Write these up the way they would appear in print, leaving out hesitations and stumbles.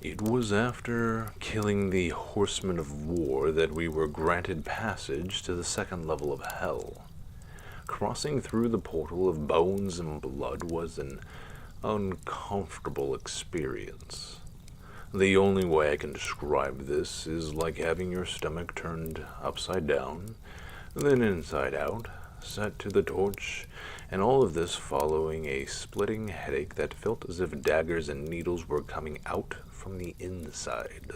It was after killing the horsemen of war that we were granted passage to the second level of hell. Crossing through the portal of bones and blood was an uncomfortable experience. The only way I can describe this is like having your stomach turned upside down, then inside out, set to the torch, and all of this following a splitting headache that felt as if daggers and needles were coming out from the inside.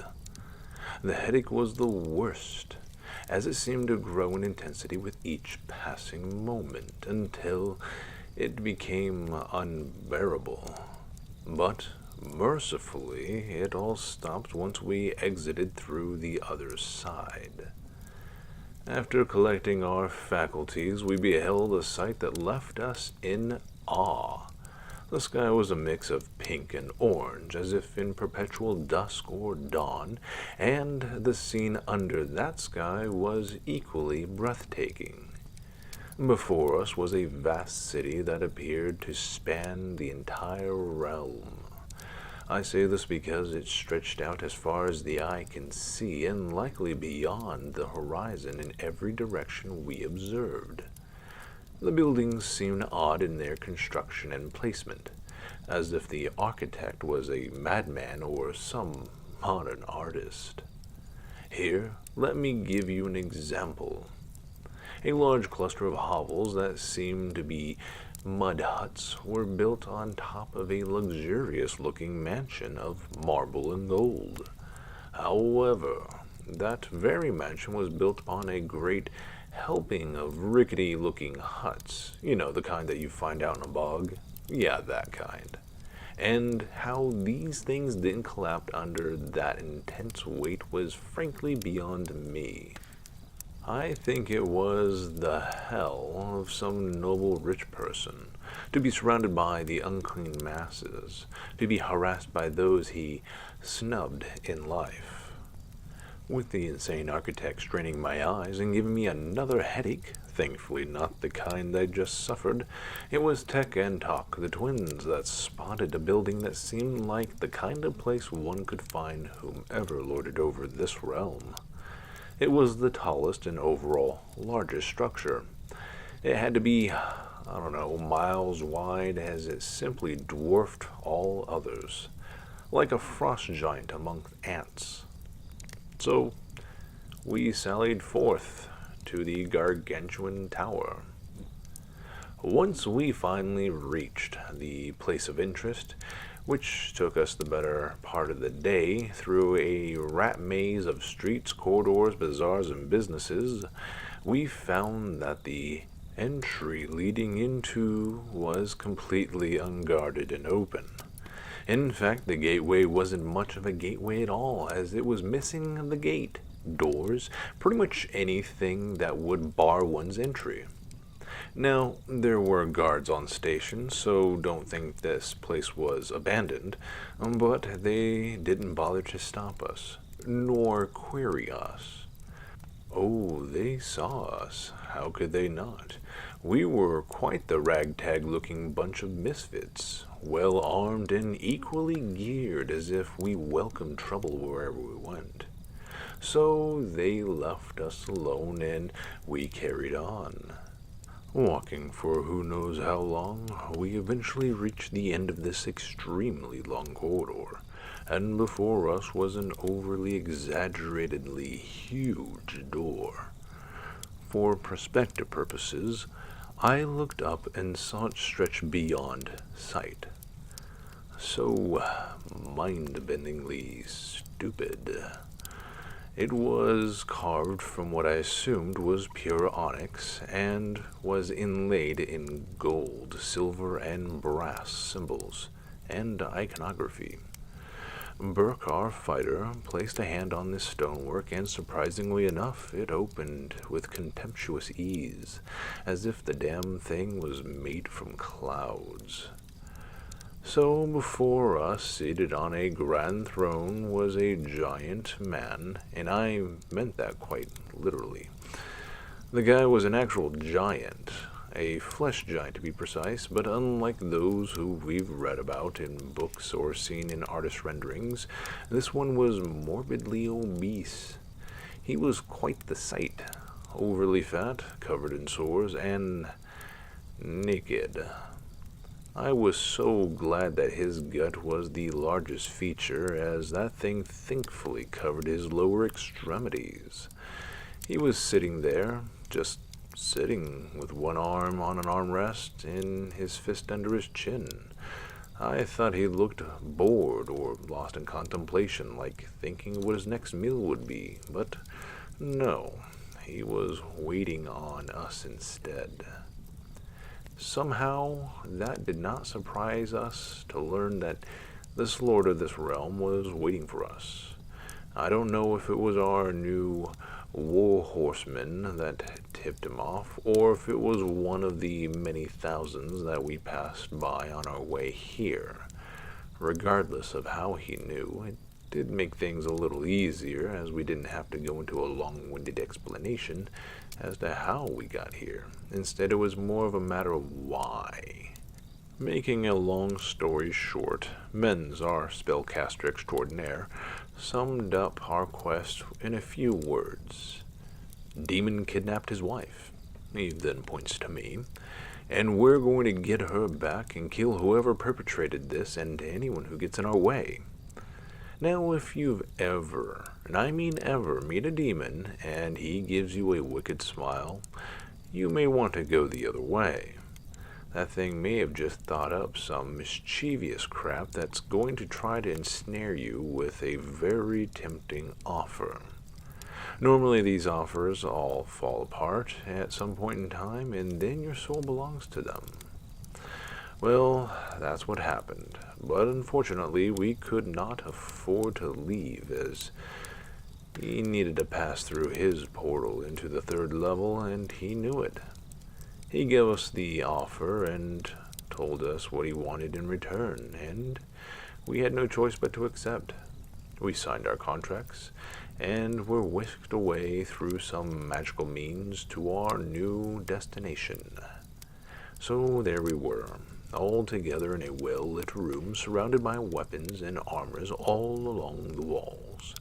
The headache was the worst, as it seemed to grow in intensity with each passing moment until it became unbearable. But mercifully, it all stopped once we exited through the other side. After collecting our faculties, we beheld a sight that left us in awe. The sky was a mix of pink and orange, as if in perpetual dusk or dawn, and the scene under that sky was equally breathtaking. Before us was a vast city that appeared to span the entire realm. I say this because it stretched out as far as the eye can see, and likely beyond the horizon in every direction we observed. The buildings seemed odd in their construction and placement, as if the architect was a madman or some modern artist. Here, let me give you an example. A large cluster of hovels that seemed to be mud huts were built on top of a luxurious-looking mansion of marble and gold. However, that very mansion was built upon a great helping of rickety-looking huts. You know, the kind that you find out in a bog? Yeah, that kind. And how these things didn't collapse under that intense weight was frankly beyond me. I think it was the hell of some noble rich person to be surrounded by the unclean masses, to be harassed by those he snubbed in life. With the insane architect straining my eyes and giving me another headache, thankfully not the kind I just suffered, it was Tech and Talk, the twins, that spotted a building that seemed like the kind of place one could find whomever lorded over this realm. It was the tallest and overall largest structure. It had to be, miles wide, as it simply dwarfed all others, like a frost giant among ants. So, we sallied forth to the gargantuan tower. Once we finally reached the place of interest, which took us the better part of the day through a rat maze of streets, corridors, bazaars, and businesses, we found that the entry leading into was completely unguarded and open. In fact, the gateway wasn't much of a gateway at all, as it was missing the gate, doors, pretty much anything that would bar one's entry. Now, there were guards on station, so don't think this place was abandoned, but they didn't bother to stop us, nor query us. Oh, they saw us. How could they not? We were quite the ragtag-looking bunch of misfits, well armed and equally geared as if we welcomed trouble wherever we went. So they left us alone and we carried on. Walking for who knows how long, we eventually reached the end of this extremely long corridor, and before us was an overly exaggeratedly huge door. For perspective purposes, I looked up and saw it stretch beyond sight. So mind-bendingly stupid. It was carved from what I assumed was pure onyx, and was inlaid in gold, silver, and brass symbols and iconography. Burke, our fighter, placed a hand on this stonework, and surprisingly enough, it opened with contemptuous ease, as if the damn thing was made from clouds. So before us, seated on a grand throne, was a giant man, and I meant that quite literally. The guy was an actual giant, a flesh giant to be precise, but unlike those who we've read about in books or seen in artist renderings, this one was morbidly obese. He was quite the sight, overly fat, covered in sores, and naked. I was so glad that his gut was the largest feature, as that thing thankfully covered his lower extremities. He was sitting there, just sitting, with one arm on an armrest and his fist under his chin. I thought he looked bored or lost in contemplation, like thinking what his next meal would be, but no, he was waiting on us instead. Somehow, that did not surprise us to learn that this lord of this realm was waiting for us. I don't know if it was our new war horseman that tipped him off, or if it was one of the many thousands that we passed by on our way here. Regardless of how he knew, it did make things a little easier, as we didn't have to go into a long-winded explanation as to how we got here. Instead, it was more of a matter of why. Making a long story short, Menz, our spellcaster extraordinaire, summed up our quest in a few words. Demon kidnapped his wife. He then points to me. And we're going to get her back and kill whoever perpetrated this and anyone who gets in our way. Now, if you've ever, and I mean ever, meet a demon and he gives you a wicked smile, you may want to go the other way. That thing may have just thought up some mischievous crap that's going to try to ensnare you with a very tempting offer. Normally these offers all fall apart at some point in time, and then your soul belongs to them. Well, that's what happened, but unfortunately we could not afford to leave, as he needed to pass through his portal into the third level, and he knew it. He gave us the offer and told us what he wanted in return, and we had no choice but to accept. We signed our contracts, and were whisked away through some magical means to our new destination. So there we were, all together in a well-lit room, surrounded by weapons and armors all along the walls.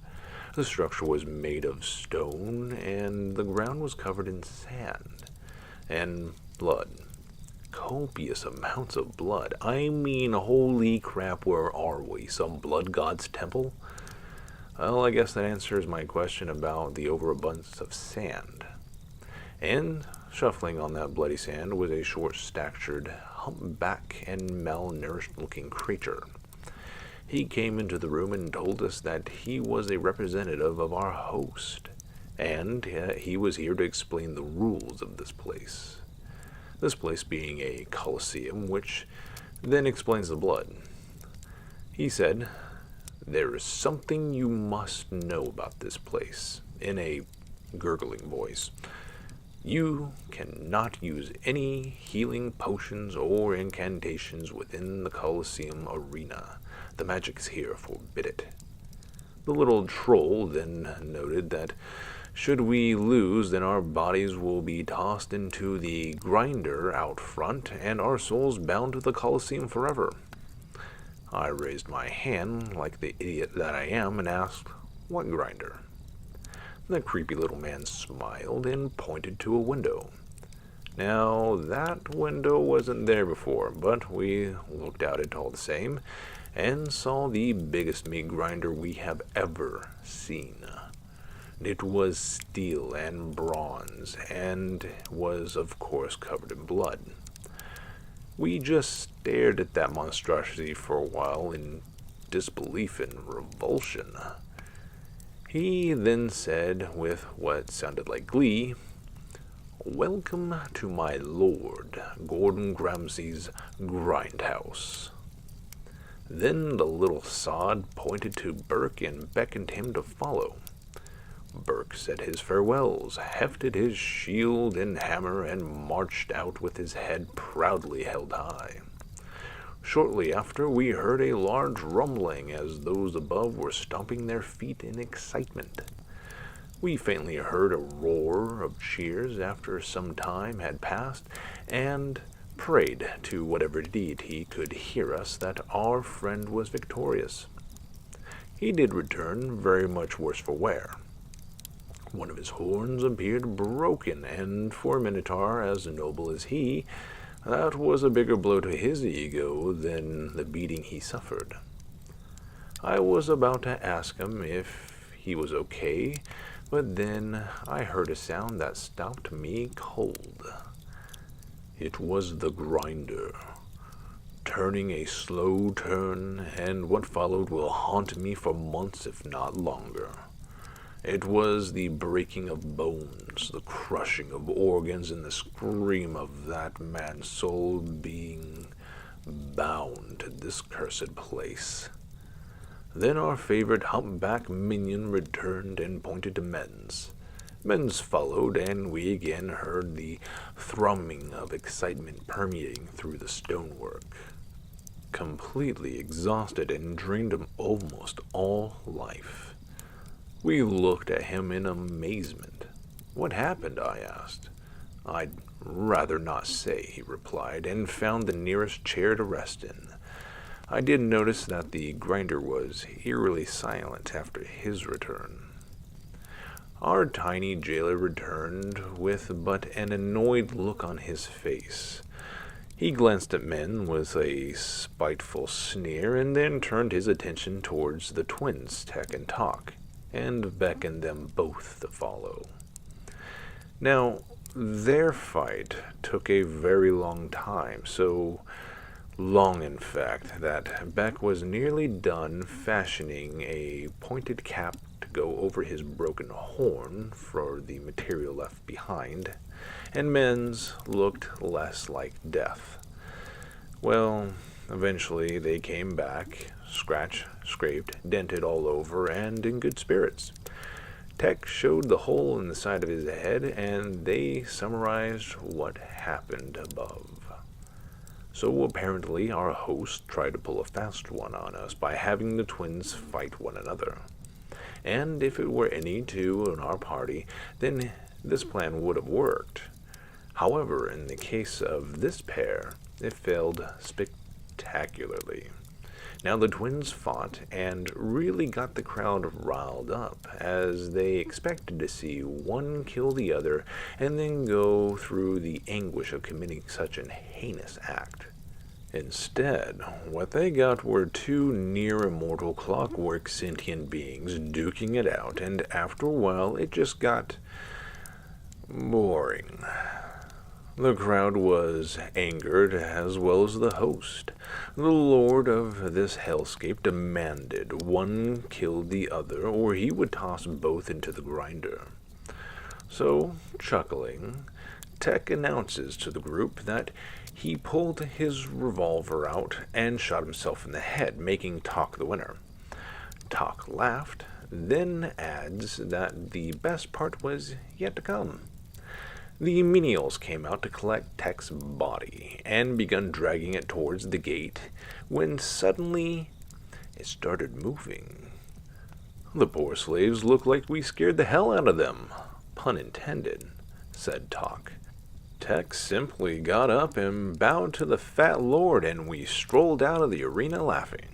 The structure was made of stone, and the ground was covered in sand and blood. Copious amounts of blood. I mean, holy crap, where are we? Some blood god's temple? Well, I guess that answers my question about the overabundance of sand. And shuffling on that bloody sand was a short-statured, humpback and malnourished-looking creature. He came into the room and told us that he was a representative of our host, and he was here to explain the rules of this place. This place being a coliseum, which then explains the blood. He said, "There is something you must know about this place," in a gurgling voice. "You cannot use any healing potions or incantations within the Colosseum arena. The magics here forbid it." The little troll then noted that should we lose, then our bodies will be tossed into the grinder out front, and our souls bound to the Colosseum forever. I raised my hand like the idiot that I am and asked, "What grinder?" The creepy little man smiled and pointed to a window. Now, that window wasn't there before, but we looked out it all the same, and saw the biggest meat grinder we have ever seen. It was steel and bronze, and was, of course, covered in blood. We just stared at that monstrosity for a while in disbelief and revulsion. He then said, with what sounded like glee, "Welcome to my lord, Gordon Gramsies Grind House." Then the little sod pointed to Burke and beckoned him to follow. Burke said his farewells, hefted his shield and hammer, and marched out with his head proudly held high. Shortly after, we heard a large rumbling as those above were stomping their feet in excitement. We faintly heard a roar of cheers after some time had passed, and prayed to whatever deity could hear us that our friend was victorious. He did return very much worse for wear. One of his horns appeared broken, and for a Minotaur as noble as he, that was a bigger blow to his ego than the beating he suffered. I was about to ask him if he was okay, but then I heard a sound that stopped me cold. It was the grinder, turning a slow turn, and what followed will haunt me for months, if not longer. It was the breaking of bones, the crushing of organs, and the scream of that man's soul being bound to this cursed place. Then our favorite humpback minion returned and pointed to Men's. Men's followed, and we again heard the thrumming of excitement permeating through the stonework. Completely exhausted and drained of almost all life, we looked at him in amazement. "What happened?" I asked. "I'd rather not say," he replied, and found the nearest chair to rest in. I did notice that the grinder was eerily silent after his return. Our tiny jailer returned with but an annoyed look on his face. He glanced at Men with a spiteful sneer and then turned his attention towards the twins, Tech and Talk, and beckoned them both to follow. Now, their fight took a very long time, so long, in fact, that Beck was nearly done fashioning a pointed cap to go over his broken horn for the material left behind, and Men's looked less like death. Well, eventually they came back, scratched, scraped, dented all over, and in good spirits. Tech showed the hole in the side of his head, and they summarized what happened above. So apparently our host tried to pull a fast one on us by having the twins fight one another. And if it were any two in our party, then this plan would have worked. However, in the case of this pair, it failed spectacularly. Now the twins fought and really got the crowd riled up, as they expected to see one kill the other and then go through the anguish of committing such an heinous act. Instead, what they got were two near-immortal clockwork sentient beings duking it out, and after a while it just got boring. The crowd was angered, as well as the host. The lord of this hellscape demanded one kill the other, or he would toss both into the grinder. So, chuckling, Tech announces to the group that he pulled his revolver out and shot himself in the head, making Talk the winner. Talk laughed, then adds that the best part was yet to come. The menials came out to collect Tech's body and begun dragging it towards the gate when suddenly it started moving. "The poor slaves look like we scared the hell out of them," pun intended, said Talk. Tech simply got up and bowed to the fat lord, and we strolled out of the arena laughing.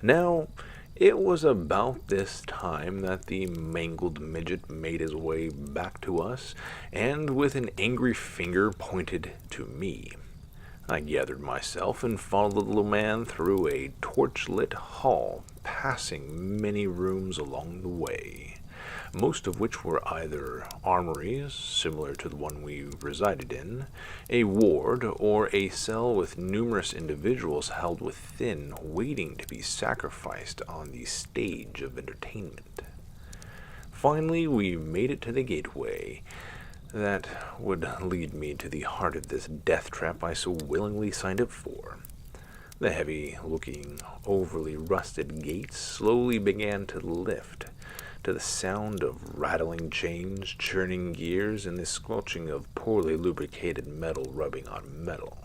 Now, it was about this time that the mangled midget made his way back to us, and with an angry finger pointed to me. I gathered myself and followed the little man through a torch-lit hall, passing many rooms along the way, most of which were either armories, similar to the one we resided in, a ward, or a cell with numerous individuals held within, waiting to be sacrificed on the stage of entertainment. Finally, we made it to the gateway that would lead me to the heart of this death trap I so willingly signed up for. The heavy-looking, overly rusted gates slowly began to lift, to the sound of rattling chains, churning gears, and the squelching of poorly lubricated metal rubbing on metal.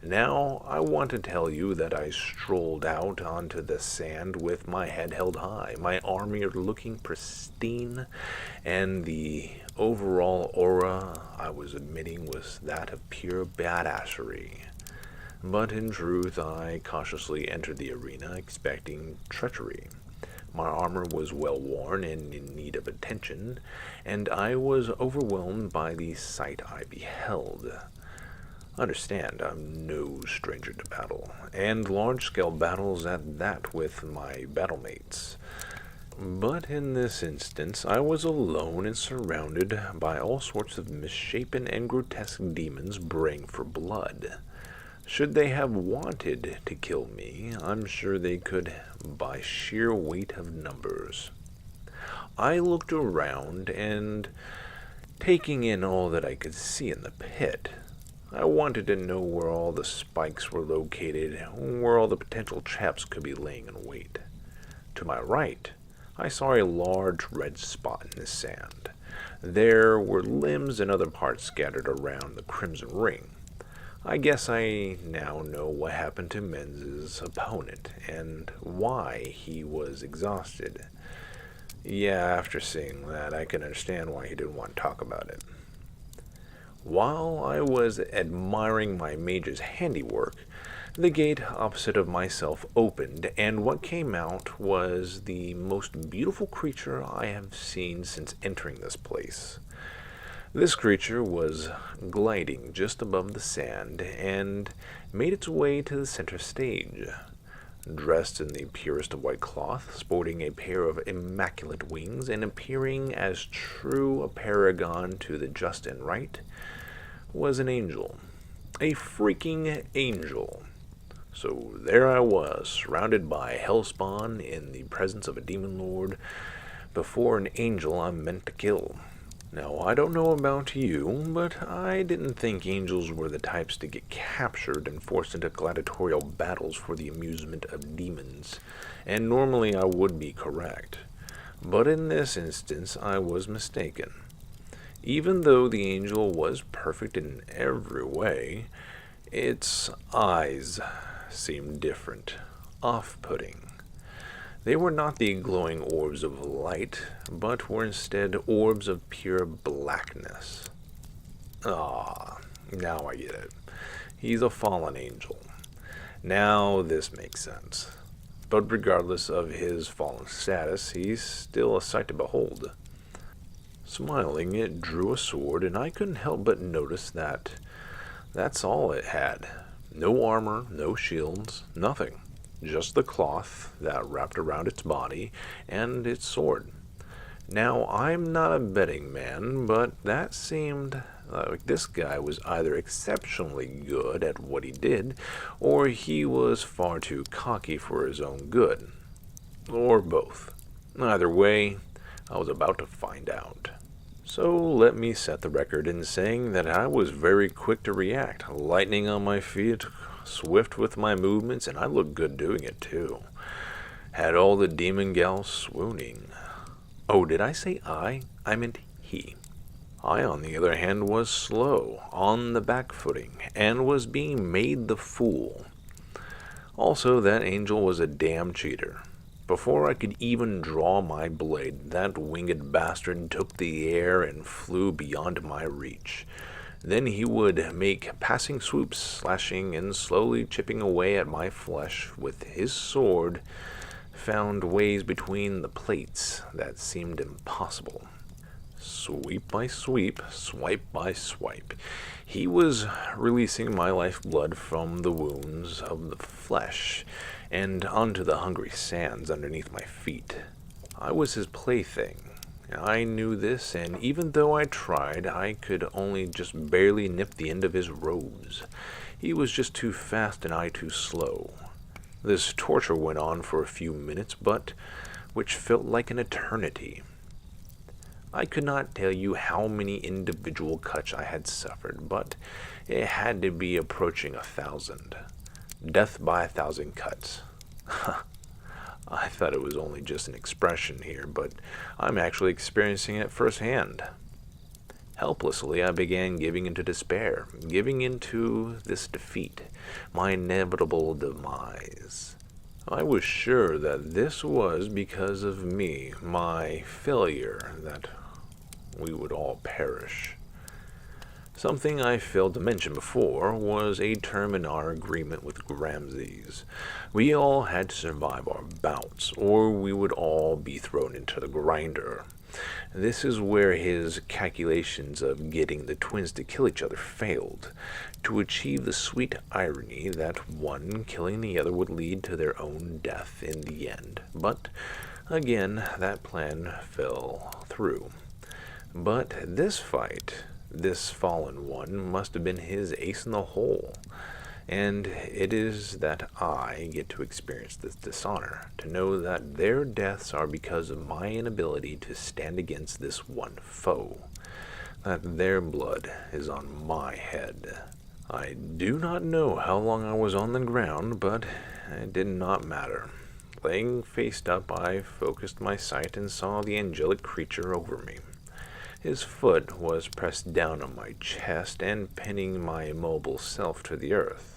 Now, I want to tell you that I strolled out onto the sand with my head held high, my armor looking pristine, and the overall aura I was emitting was that of pure badassery. But in truth, I cautiously entered the arena expecting treachery. My armor was well worn and in need of attention, and I was overwhelmed by the sight I beheld. Understand, I'm no stranger to battle, and large-scale battles at that with my battlemates. But in this instance, I was alone and surrounded by all sorts of misshapen and grotesque demons braying for blood. Should they have wanted to kill me, I'm sure they could by sheer weight of numbers. I looked around and, taking in all that I could see in the pit, I wanted to know where all the spikes were located, where all the potential traps could be laying in wait. To my right, I saw a large red spot in the sand. There were limbs and other parts scattered around the crimson ring. I guess I now know what happened to Menz's opponent and why he was exhausted. Yeah, after seeing that, I can understand why he didn't want to talk about it. While I was admiring my mage's handiwork, the gate opposite of myself opened, and what came out was the most beautiful creature I have seen since entering this place. This creature was gliding just above the sand and made its way to the center stage. Dressed in the purest of white cloth, sporting a pair of immaculate wings, and appearing as true a paragon to the just and right, was an angel. A freaking angel. So there I was, surrounded by hellspawn in the presence of a demon lord, before an angel I'm meant to kill. Now, I don't know about you, but I didn't think angels were the types to get captured and forced into gladiatorial battles for the amusement of demons, and normally I would be correct. But in this instance, I was mistaken. Even though the angel was perfect in every way, its eyes seemed different, off-putting. They were not the glowing orbs of light, but were instead orbs of pure blackness. Ah, now I get it. He's a fallen angel. Now this makes sense. But regardless of his fallen status, he's still a sight to behold. Smiling, it drew a sword, and I couldn't help but notice that that's all it had. No armor, no shields, nothing. Just the cloth that wrapped around its body and its sword. Now, I'm not a betting man, but that seemed like this guy was either exceptionally good at what he did, or he was far too cocky for his own good. Or both. Either way, I was about to find out. So let me set the record in saying that I was very quick to react, lightning on my feet, swift with my movements, and I looked good doing it too. Had all the demon gals swooning. Oh, did I say I? I meant he. I, on the other hand, was slow, on the back footing, and was being made the fool. Also, that angel was a damn cheater. Before I could even draw my blade, that winged bastard took the air and flew beyond my reach. Then he would make passing swoops, slashing and slowly chipping away at my flesh with his sword, found ways between the plates that seemed impossible. Sweep by sweep, swipe by swipe, he was releasing my lifeblood from the wounds of the flesh and onto the hungry sands underneath my feet. I was his plaything. I knew this, and even though I tried, I could only just barely nip the end of his robes. He was just too fast and I too slow. This torture went on for a few minutes, but which felt like an eternity. I could not tell you how many individual cuts I had suffered, but it had to be approaching 1,000. Death by 1,000 cuts. I thought it was only just an expression here, but I'm actually experiencing it firsthand. Helplessly, I began giving into despair, giving into this defeat, my inevitable demise. I was sure that this was because of me, my failure, that we would all perish. Something I failed to mention before was a term in our agreement with Gramsies. We all had to survive our bouts, or we would all be thrown into the grinder. This is where his calculations of getting the twins to kill each other failed, to achieve the sweet irony that one killing the other would lead to their own death in the end. But, again, that plan fell through. But this fight, this fallen one, must have been his ace in the hole. And it is that I get to experience this dishonor, to know that their deaths are because of my inability to stand against this one foe, that their blood is on my head. I do not know how long I was on the ground, but it did not matter. Laying faced up, I focused my sight and saw the angelic creature over me. His foot was pressed down on my chest and pinning my immobile self to the earth.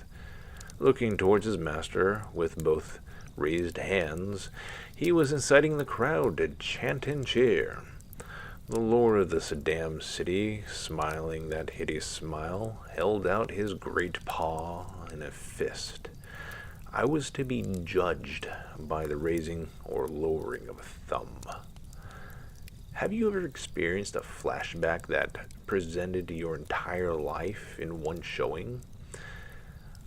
Looking towards his master with both raised hands, he was inciting the crowd to chant and cheer. The lord of this damned city, smiling that hideous smile, held out his great paw in a fist. I was to be judged by the raising or lowering of a thumb. Have you ever experienced a flashback that presented your entire life in one showing?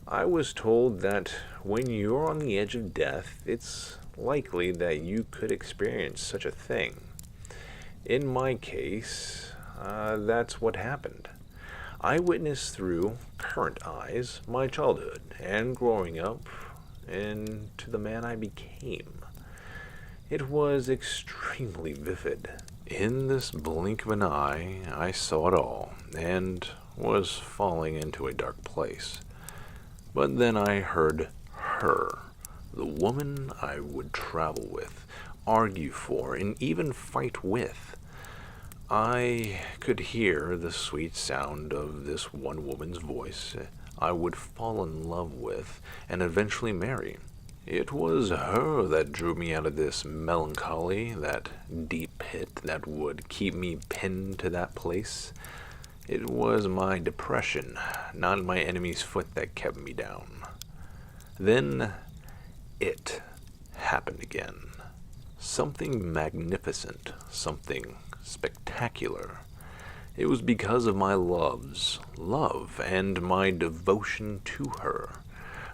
I was told that when you're on the edge of death, it's likely that you could experience such a thing. In my case, that's what happened. I witnessed through current eyes my childhood and growing up into the man I became. It was extremely vivid. In this blink of an eye, I saw it all, and was falling into a dark place. But then I heard her, the woman I would travel with, argue for, and even fight with. I could hear the sweet sound of this one woman's voice I would fall in love with and eventually marry. It was her that drew me out of this melancholy, that deep pit that would keep me pinned to that place. It was my depression, not my enemy's foot, that kept me down. Then it happened again. Something magnificent, something spectacular. It was because of my love and my devotion to her.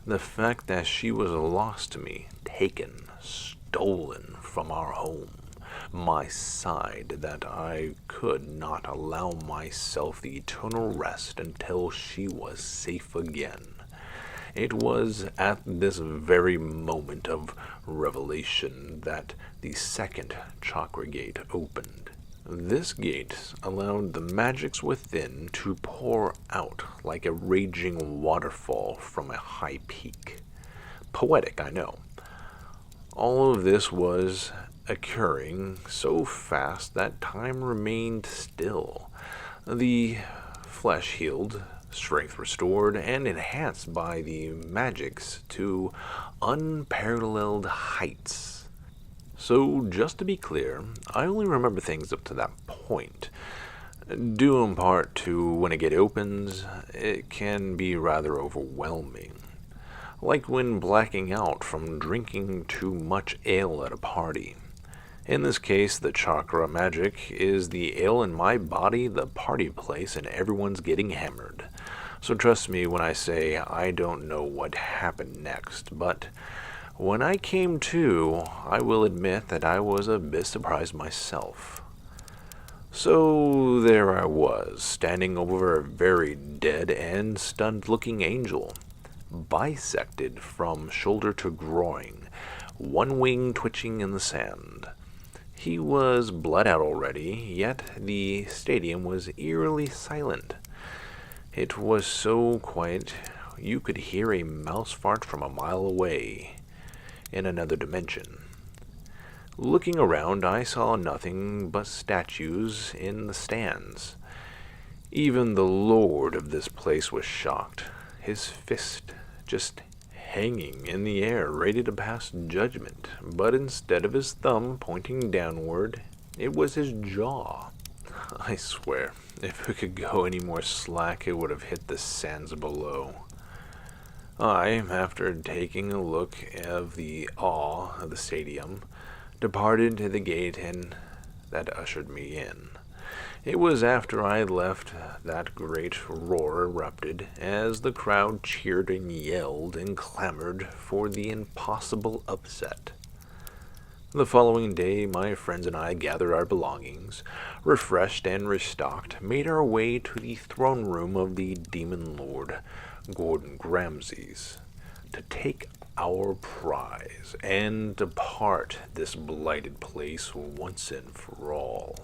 The fact that she was lost to me, taken, stolen from our home. My side, that I could not allow myself the eternal rest until she was safe again. It was at this very moment of revelation that the second chakra gate opened. This gate allowed the magics within to pour out like a raging waterfall from a high peak. Poetic, I know. All of this was occurring so fast that time remained still. The flesh healed, strength restored, and enhanced by the magics to unparalleled heights. So, just to be clear, I only remember things up to that point. Due in part to when a gate opens, it can be rather overwhelming. Like when blacking out from drinking too much ale at a party. In this case, the chakra magic is the ale in my body, the party place, and everyone's getting hammered. So trust me when I say I don't know what happened next, but when I came to, I will admit that I was a bit surprised myself. So there I was, standing over a very dead and stunned-looking angel, bisected from shoulder to groin, one wing twitching in the sand. He was bled out already, yet the stadium was eerily silent. It was so quiet you could hear a mouse fart from a mile away, in another dimension. Looking around, I saw nothing but statues in the stands. Even the lord of this place was shocked, his fist just hanging in the air, ready to pass judgment, but instead of his thumb pointing downward, it was his jaw. I swear, if it could go any more slack, it would have hit the sands below. I, after taking a look of the awe of the stadium, departed to the gate and that ushered me in. It was after I left that great roar erupted, as the crowd cheered and yelled and clamored for the impossible upset. The following day, my friends and I gathered our belongings, refreshed and restocked, made our way to the throne room of the demon lord, Gordon Gramsies, to take our prize and depart this blighted place once and for all.